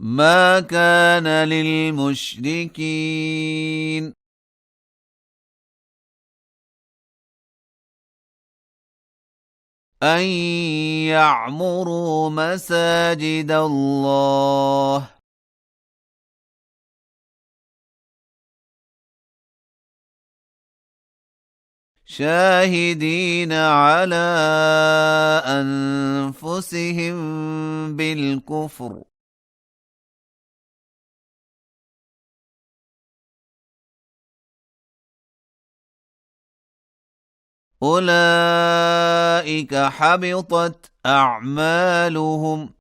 ما كان للمشركين أن يعمروا مساجد الله شاهدين على أنفسهم بالكفر أولئك حبطت أعمالهم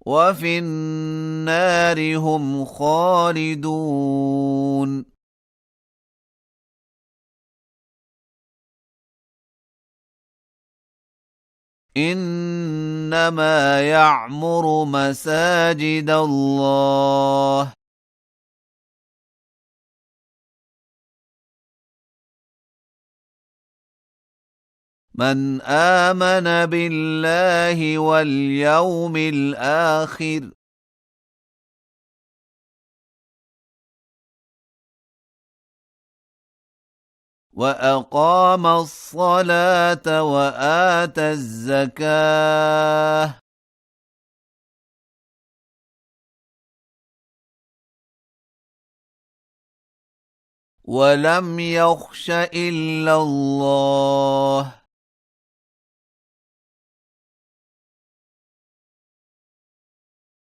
وفي النار هم خالدون إنما يعمر مساجد الله من آمن بالله واليوم الآخر وأقام الصلاة وآتى الزكاة ولم يخش إلا الله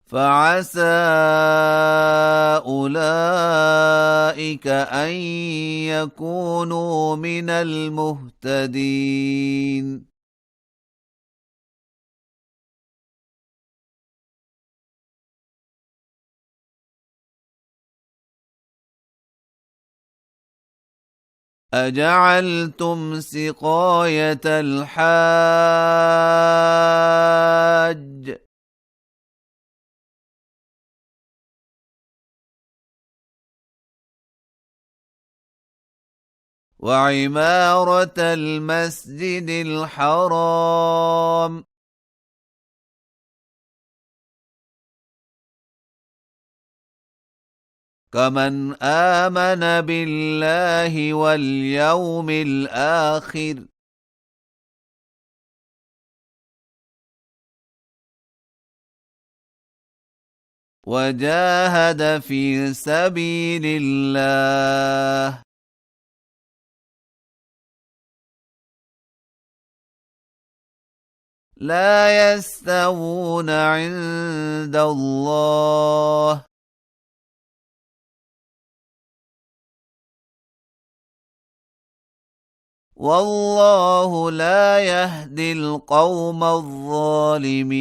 فعسى أولئك أن يكونوا من المهتدين أجعلتم سقاية الحاج وعمارة المسجد الحرام كمن آمن بالله واليوم الآخر وجاهد في سبيل الله لا يستوون عند الله والله لا يهدي القوم الظالمين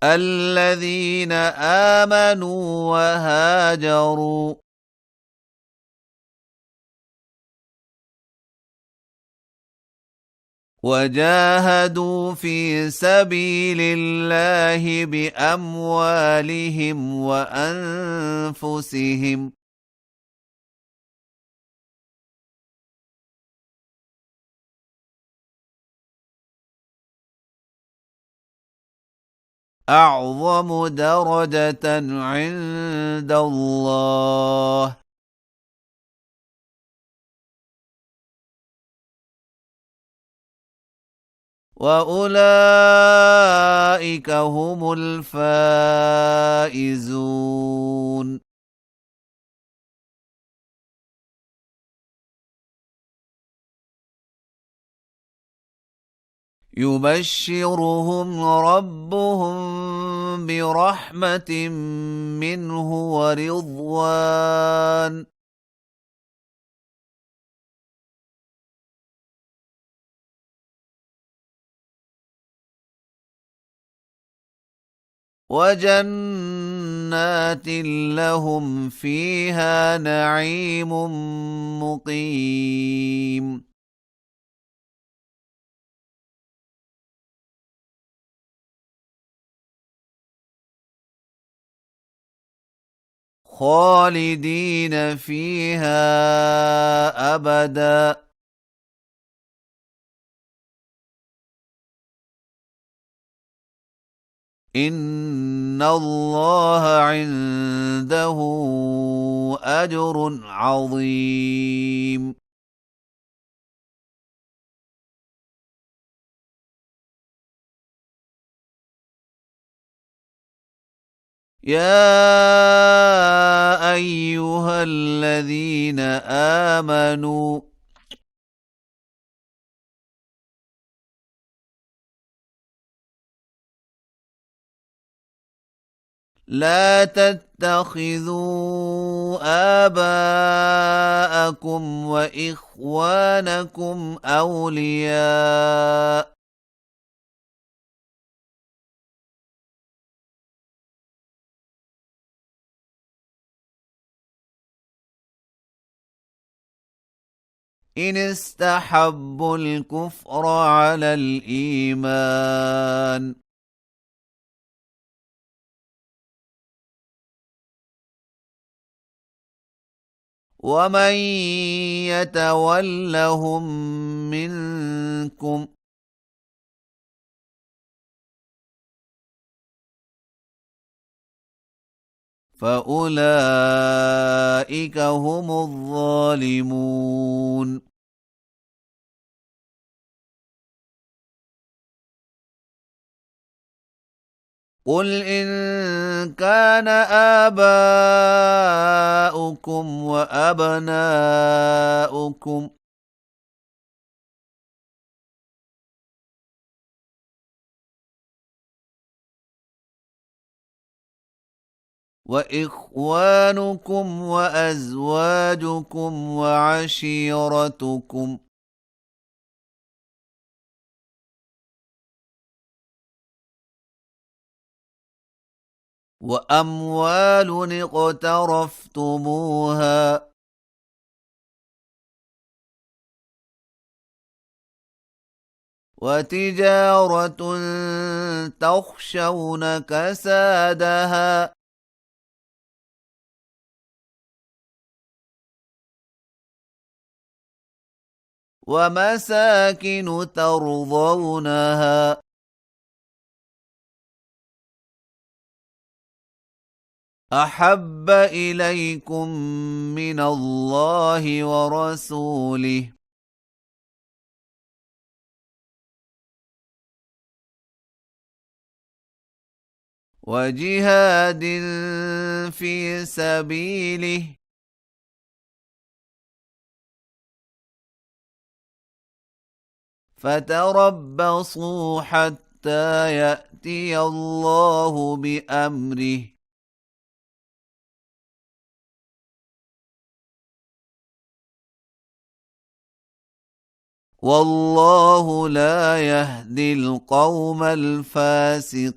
الذين آمنوا وهاجروا وجاهدوا في سبيل الله بأموالهم وأنفسهم أعظم درجة عند الله وأولئك هم الفائزون يبشرهم ربهم برحمة منه ورضوان وجنات لهم فيها نعيم مقيم خالدين فيها أبدا إن الله عنده أجر عظيم يا أيها الذين آمنوا لا تتخذوا آباءكم وإخوانكم أولياء إن استحبوا الكفر على الإيمان ومن يتولهم منكم فأولئك هم الظالمون قل إن كان آباؤكم وأبناؤكم وإخوانكم وأزواجكم وعشيرتكم وأموال اقترفتموها وتجارة تخشون كسادها ومساكن ترضونها أحب إليكم من الله ورسوله وجهاد في سبيله فتربصوا حتى يأتي الله بأمره والله لا يهدي القوم الفاسقين